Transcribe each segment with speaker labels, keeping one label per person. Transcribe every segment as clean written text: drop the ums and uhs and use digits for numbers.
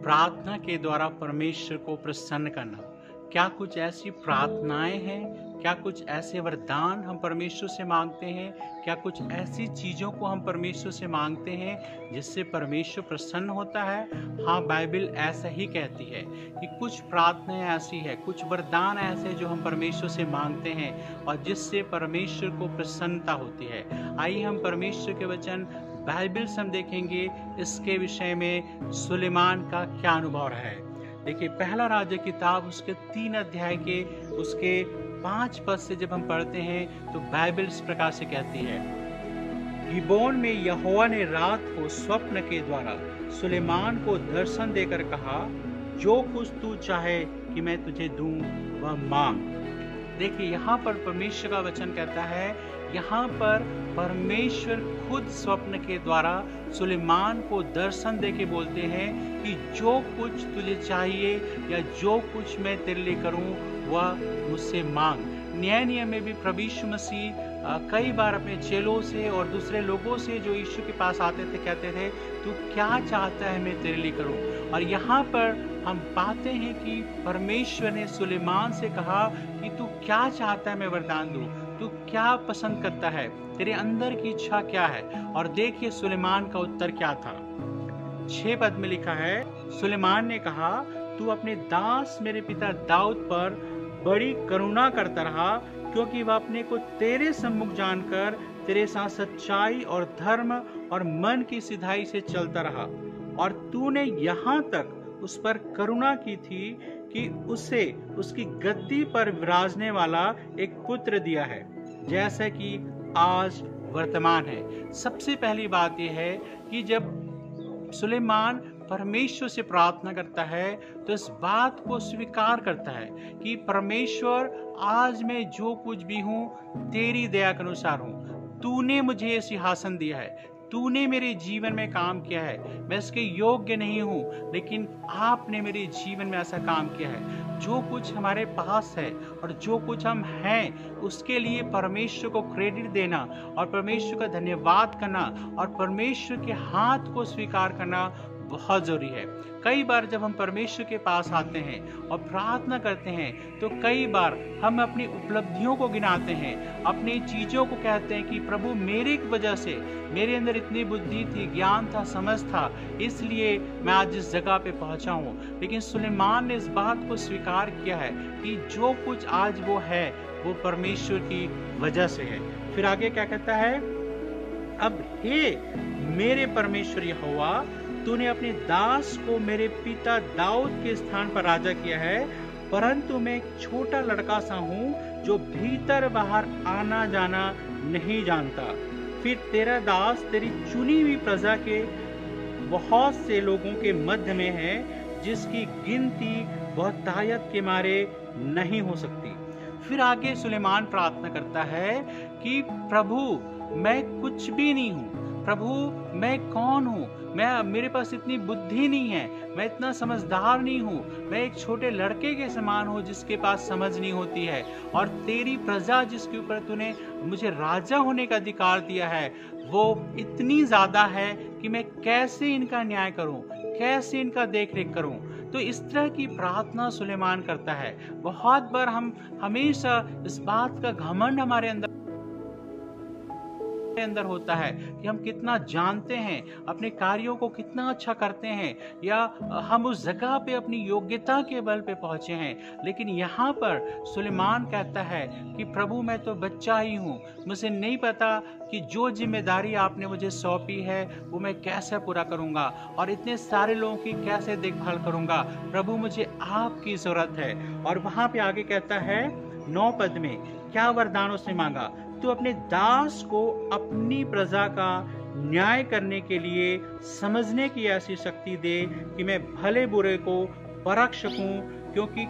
Speaker 1: प्रार्थना के द्वारा परमेश्वर को प्रसन्न करना। क्या कुछ ऐसी प्रार्थनाएं हैं, क्या कुछ ऐसे वरदान हम परमेश्वर से मांगते हैं, क्या कुछ ऐसी चीज़ों को हम परमेश्वर से मांगते हैं जिससे परमेश्वर प्रसन्न होता है? हाँ, बाइबल ऐसा ही कहती है कि कुछ प्रार्थनाएं ऐसी है, कुछ वरदान ऐसे जो हम परमेश्वर से मांगते हैं और जिससे परमेश्वर को प्रसन्नता होती है। आइए हम परमेश्वर के वचन बाइबल से हम देखेंगे इसके विषय में सुलेमान का क्या अनुभव रहा है। देखिए, पहला राजा किताब उसके 3 अध्याय के उसके 5 पद से जब हम पढ़ते हैं तो बाइबल इस प्रकार से कहती है, गिबोन में यहोवा ने रात को स्वप्न के द्वारा सुलेमान को दर्शन देकर कहा, जो कुछ तू चाहे कि मैं तुझे दूं वह मांग। देखिए, यहाँ पर परमेश्वर का वचन कहता है, यहाँ पर परमेश्वर खुद स्वप्न के द्वारा सुलेमान को दर्शन दे के बोलते हैं कि जो कुछ तुझे चाहिए या जो कुछ मैं तेरे लिए करूं वह मुझसे मांग। नए नियम में भी प्रभु यीशु मसीह कई बार अपने चेलों से और दूसरे लोगों से जो यीशु के पास आते थे कहते थे, तू क्या चाहता है मैं तेरे लिए करूं। और यहाँ पर हम पाते हैं कि परमेश्वर ने सुलेमान से कहा कि तू क्या चाहता है मैं वरदान दूं, तू क्या पसंद करता है, तेरे अंदर की इच्छा क्या है। और देखिए सुलेमान का उत्तर क्या था। 6 पद में लिखा है, सुलेमान ने कहा, तू अपने दास मेरे पिता दाऊद पर बड़ी करुणा करता रहा, क्योंकि वह अपने को तेरे सम्मुख जानकर तेरे साथ सच्चाई और धर्म और मन की सिधाई से चलता रहा। और तूने यहाँ तक उस पर करुणा की थी कि उसे उसकी गद्दी पर विराजने वाला एक पुत्र दिया है, जैसा कि आज वर्तमान है। सबसे पहली बात यह है कि जब सुलेमान परमेश्वर से प्रार्थना करता है तो इस बात को स्वीकार करता है कि परमेश्वर, आज मैं जो कुछ भी हूँ तेरी दया के अनुसार हूँ। तूने मुझे ये सिंहासन दिया है, तूने मेरे जीवन में काम किया है, मैं इसके योग्य नहीं हूँ, लेकिन आपने मेरे जीवन में ऐसा काम किया है। जो कुछ हमारे पास है और जो कुछ हम हैं उसके लिए परमेश्वर को क्रेडिट देना और परमेश्वर का धन्यवाद करना और परमेश्वर के हाथ को स्वीकार करना बहुत जरूरी है। कई बार जब हम परमेश्वर के पास आते हैं और प्रार्थना करते हैं तो कई बार हम अपनी उपलब्धियों को गिनाते हैं, अपनी चीजों को कहते हैं कि प्रभु मेरी वजह से, मेरे अंदर इतनी बुद्धि थी, ज्ञान था, समझ था, इसलिए मैं आज इस जगह पे पहुंचा हूँ। लेकिन सुलेमान ने इस बात को स्वीकार किया है कि जो कुछ आज वो है वो परमेश्वर की वजह से है। फिर आगे क्या कहता है, अब हे मेरे परमेश्वर यहोवा, तूने अपने दास को मेरे पिता दाऊद के स्थान पर राजा किया है, परंतु मैं एक छोटा लड़का सा हूँ जो भीतर बाहर आना जाना नहीं जानता। फिर तेरा दास तेरी चुनी हुई प्रजा के बहुत से लोगों के मध्य में है, जिसकी गिनती बहुतायत के मारे नहीं हो सकती। फिर आगे सुलेमान प्रार्थना करता है कि प्रभु मैं कुछ भी नहीं हूँ, प्रभु मैं कौन हूँ, मेरे पास इतनी बुद्धि नहीं है, मैं इतना समझदार नहीं हूँ, मैं एक छोटे लड़के के समान हूँ जिसके पास समझ नहीं होती है। और तेरी प्रजा जिसके ऊपर तूने मुझे राजा होने का अधिकार दिया है वो इतनी ज्यादा है कि मैं कैसे इनका न्याय करूँ, कैसे इनका देख रेख करूँ। तो इस तरह की प्रार्थना सुलेमान करता है। बहुत बार हम हमेशा इस बात का घमंड हमारे अंदर होता है कि हम कितना जानते हैं, अपने कार्यों को कितना अच्छा करते हैं, या हम उस जगह पे अपनी योग्यता के बल पे पहुंचे हैं। लेकिन यहाँ पर सुलेमान कहता है कि प्रभु मैं तो बच्चा ही हूँ, मुझे नहीं पता कि जो जिम्मेदारी आपने मुझे सौंपी है वो मैं कैसे पूरा करूँगा और इतने सारे लोगों की कैसे देखभाल करूँगा। प्रभु मुझे आपकी जरूरत है। और वहाँ पे आगे कहता है 9 पद में, क्या वरदान उसने मांगा, तू अपने दास को अपनी प्रजा का न्याय करने के लिए समझने की ऐसी शक्ति दे कि मैं भले बुरे को परख सकूं, क्योंकि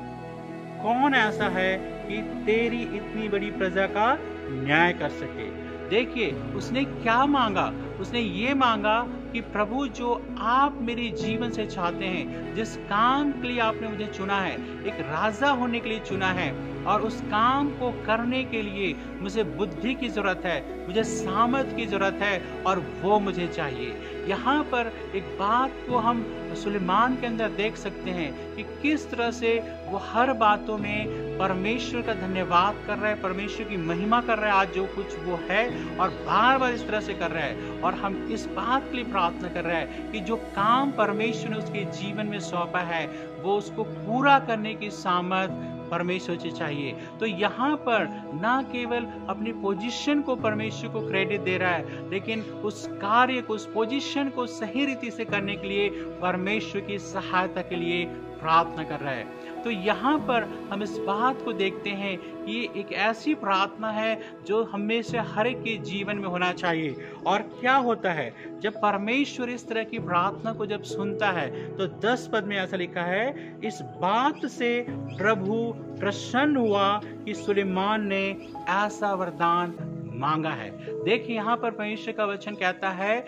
Speaker 1: कौन ऐसा है कि तेरी इतनी बड़ी प्रजा का न्याय कर सके। देखिए उसने क्या मांगा, उसने ये मांगा कि प्रभु जो आप मेरे जीवन से चाहते हैं, जिस काम के लिए आपने मुझे चुना है, एक राजा होने के लिए चुना है, और उस काम को करने के लिए मुझे बुद्धि की ज़रूरत है, मुझे सामर्थ की ज़रूरत है और वो मुझे चाहिए। यहाँ पर एक बात को हम सुलेमान के अंदर देख सकते हैं कि किस तरह से वो हर बातों में परमेश्वर का धन्यवाद कर रहा है, परमेश्वर की महिमा कर रहा है आज जो कुछ वो है, और बार बार इस तरह से कर रहा है। और हम इस बात के लिए प्रार्थना कर रहे हैं कि जो काम परमेश्वर ने उसके जीवन में सौंपा है वो उसको पूरा करने की सामर्थ परमेश्वर से चाहिए। तो यहाँ पर ना केवल अपनी पोजीशन को परमेश्वर को क्रेडिट दे रहा है, लेकिन उस कार्य को, उस पोजीशन को सही रीति से करने के लिए परमेश्वर की सहायता के लिए प्रार्थना कर रहा है। तो यहाँ पर हम इस बात को देखते हैं कि ये एक ऐसी प्रार्थना है जो हमेशा हर एक के जीवन में होना चाहिए। और क्या होता है जब परमेश्वर इस तरह की प्रार्थना को जब सुनता है, तो 10 पद में ऐसा लिखा है, इस बात से प्रभु प्रसन्न हुआ कि सुलेमान ने ऐसा वरदान मांगा है। देखिए यहाँ पर परमेश्वर का वचन कहता है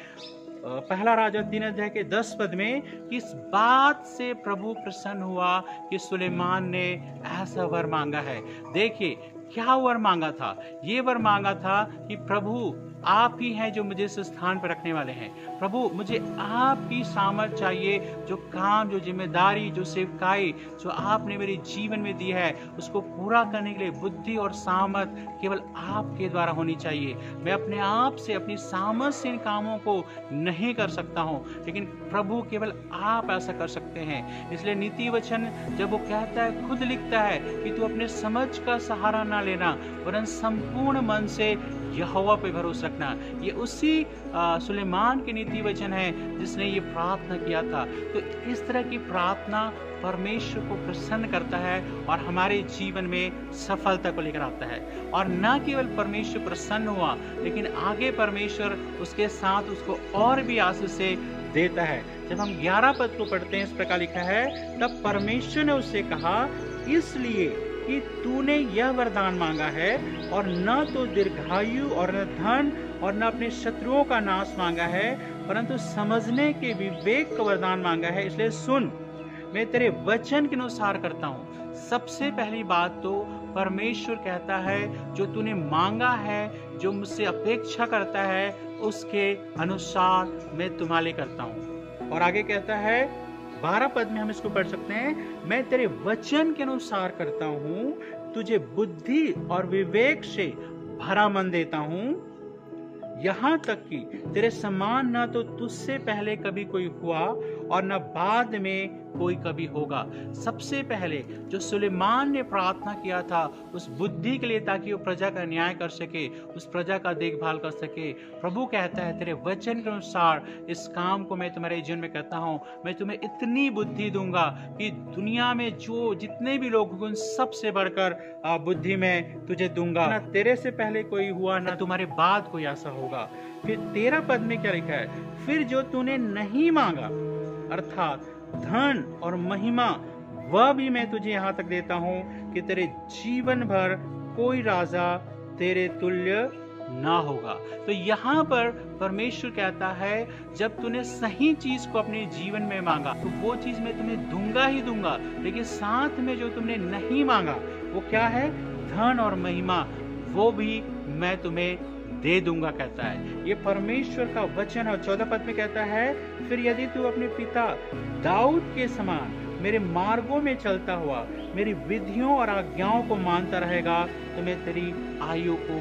Speaker 1: पहला राजा 3 अध्याय के 10 पद में, किस बात से प्रभु प्रसन्न हुआ कि सुलेमान ने ऐसा वर मांगा है। देखिए क्या वर मांगा था? ये वर मांगा था कि प्रभु आप ही हैं जो मुझे इस स्थान पर रखने वाले हैं। प्रभु मुझे आपकी सामर्थ चाहिए, जो काम, जो जिम्मेदारी, जो सेवकाई जो आपने मेरे जीवन में दी है उसको पूरा करने के लिए बुद्धि और सामर्थ केवल आपके द्वारा होनी चाहिए। मैं अपने आप से, अपनी सामर्थ से इन कामों को नहीं कर सकता हूँ, लेकिन प्रभु केवल आप ऐसा कर सकते हैं। इसलिए नीति वचन जब वो कहता है, खुद लिखता है कि तू अपने समझ का सहारा ना लेना वरन संपूर्ण मन से यहोवा पे भरोसा रखना। ये उसी सुलेमान के नीति वचन है जिसने ये प्रार्थना किया था। तो इस तरह की प्रार्थना परमेश्वर को प्रसन्न करता है और हमारे जीवन में सफलता को लेकर आता है। और न केवल परमेश्वर प्रसन्न हुआ, लेकिन आगे परमेश्वर उसके साथ उसको और भी आशीष से देता है। जब हम 11 पद को पढ़ते हैं, इस प्रकार लिखा है, तब परमेश्वर ने उससे कहा, इसलिए कि तूने यह वरदान मांगा है और न तो दीर्घायु और न धन और न अपने शत्रुओं का नाश मांगा है, परंतु समझने के विवेक का वरदान मांगा है। इसलिए सुन, मैं तेरे वचन के अनुसार करता हूँ। सबसे पहली बात तो परमेश्वर कहता है जो तूने मांगा है, जो मुझसे अपेक्षा करता है, उसके अनुसार मैं तुम्हारे लिए करता हूँ। और आगे कहता है 12 पद में हम इसको पढ़ सकते हैं, मैं तेरे वचन के अनुसार करता हूँ, तुझे बुद्धि और विवेक से भरा मन देता हूँ, यहाँ तक कि तेरे समान न तो तुझसे पहले कभी कोई हुआ और न बाद में कोई कभी होगा। सबसे पहले जो सुलेमान ने प्रार्थना किया था उस बुद्धि के लिए, ताकि वो प्रजा का न्याय कर सके, उस प्रजा का देखभाल कर सके। प्रभु कहता है तेरे वचन के अनुसार इस काम को मैं तुम्हारे जीवन में करता हूँ। मैं तुम्हें इतनी बुद्धि दूंगा कि दुनिया में जो जितने भी लोग उन सबसे बढ़कर बुद्धि में तुझे दूंगा। ना तेरे से पहले कोई हुआ, ना तुम्हारे बाद कोई ऐसा होगा। फिर 13 पद में क्या लिखा है, फिर जो तूने नहीं मांगा अर्थात धन और महिमा, वह भी मैं तुझे यहाँ तक देता हूँ कि तेरे जीवन भर कोई राजा तेरे तुल्य ना होगा। तो यहाँ पर परमेश्वर कहता है जब तूने सही चीज को अपने जीवन में मांगा तो वो चीज मैं तुम्हें दूंगा ही दूंगा, लेकिन साथ में जो तुमने नहीं मांगा वो क्या है, धन और महिमा, वो भी मैं तुम्हें दे दूंगा कहता है। ये परमेश्वर का वचन है। 14 पद में कहता है, फिर यदि तू अपने पिता दाऊद के समान मेरे मार्गों में चलता हुआ मेरी विधियों और आज्ञाओं को मानता रहेगा तो मैं तेरी आयु को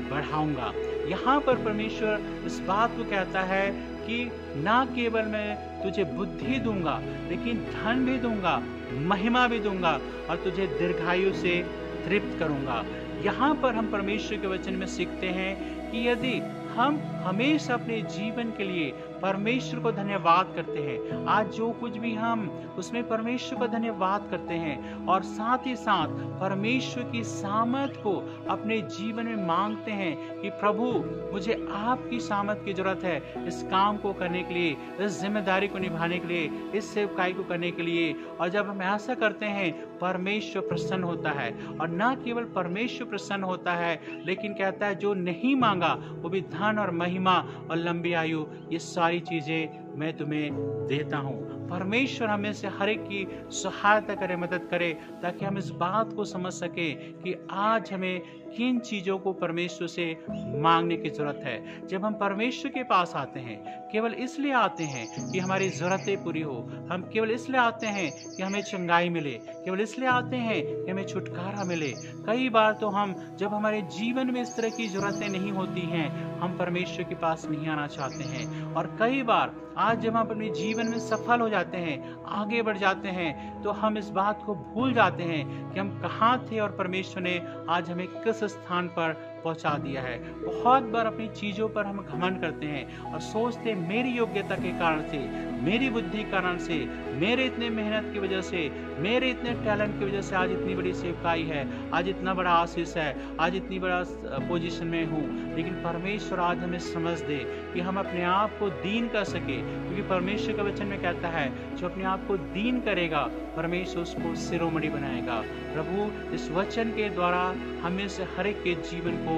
Speaker 1: बढ़ाऊंगा। यहाँ पर परमेश्वर इस बात को कहता है कि ना केवल मैं तुझे बुद्धि दूंगा, लेकिन धन भी दूंगा, महिमा भी दूंगा और तुझे दीर्घायु से तृप्त करूंगा। यहाँ पर हम परमेश्वर के वचन में सीखते हैं कि यदि हम हमेशा अपने जीवन के लिए परमेश्वर को धन्यवाद करते हैं, आज जो कुछ भी हम उसमें परमेश्वर को धन्यवाद करते हैं और साथ ही साथ परमेश्वर की सामर्थ को अपने जीवन में मांगते हैं कि प्रभु मुझे आपकी सामर्थ की जरूरत है इस काम को करने के लिए, इस जिम्मेदारी को निभाने के लिए, इस सेवकाई को करने के लिए। और जब हम ऐसा करते हैं परमेश्वर प्रसन्न होता है। और न केवल परमेश्वर प्रसन्न होता है, लेकिन कहता है जो नहीं मांगा वो भी धन और महिमा और लंबी आयु, ये सारी चीजें मैं तुम्हें देता हूँ। परमेश्वर हमें से हर एक की सहायता करे, मदद करे, ताकि हम इस बात को समझ सके कि आज हमें किन चीज़ों को परमेश्वर से मांगने की जरूरत है। जब हम परमेश्वर के पास आते हैं, केवल इसलिए आते हैं कि हमारी ज़रूरतें पूरी हो, हम केवल इसलिए आते हैं कि हमें चंगाई मिले, केवल इसलिए आते हैं कि हमें छुटकारा मिले। कई बार तो हम, जब हमारे जीवन में इस तरह की ज़रूरतें नहीं होती हैं, हम परमेश्वर के पास नहीं आना चाहते हैं। और कई बार आज जब हम अपने जीवन में सफल हो जाते हैं, आगे बढ़ जाते हैं, तो हम इस बात को भूल जाते हैं कि हम कहाँ थे और परमेश्वर ने आज हमें किस स्थान पर पहुंचा दिया है। बहुत बार अपनी चीज़ों पर हम घमंड करते हैं और सोचते हैं मेरी योग्यता के कारण से, मेरी बुद्धि के कारण से, मेरे इतने मेहनत की वजह से, मेरे इतने टैलेंट की वजह से आज इतनी बड़ी सेवकाई है, आज इतना बड़ा आशीष है, आज इतनी बड़ा पोजीशन में हूँ। लेकिन परमेश्वर आज हमें समझ दे कि हम अपने आप को दीन कर सके, क्योंकि परमेश्वर का वचन में कहता है जो अपने आप को दीन करेगा परमेश्वर उसको शिरोमणि बनाएगा। प्रभु इस वचन के द्वारा हमें से हर एक के जीवन को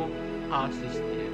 Speaker 1: आशीष दे।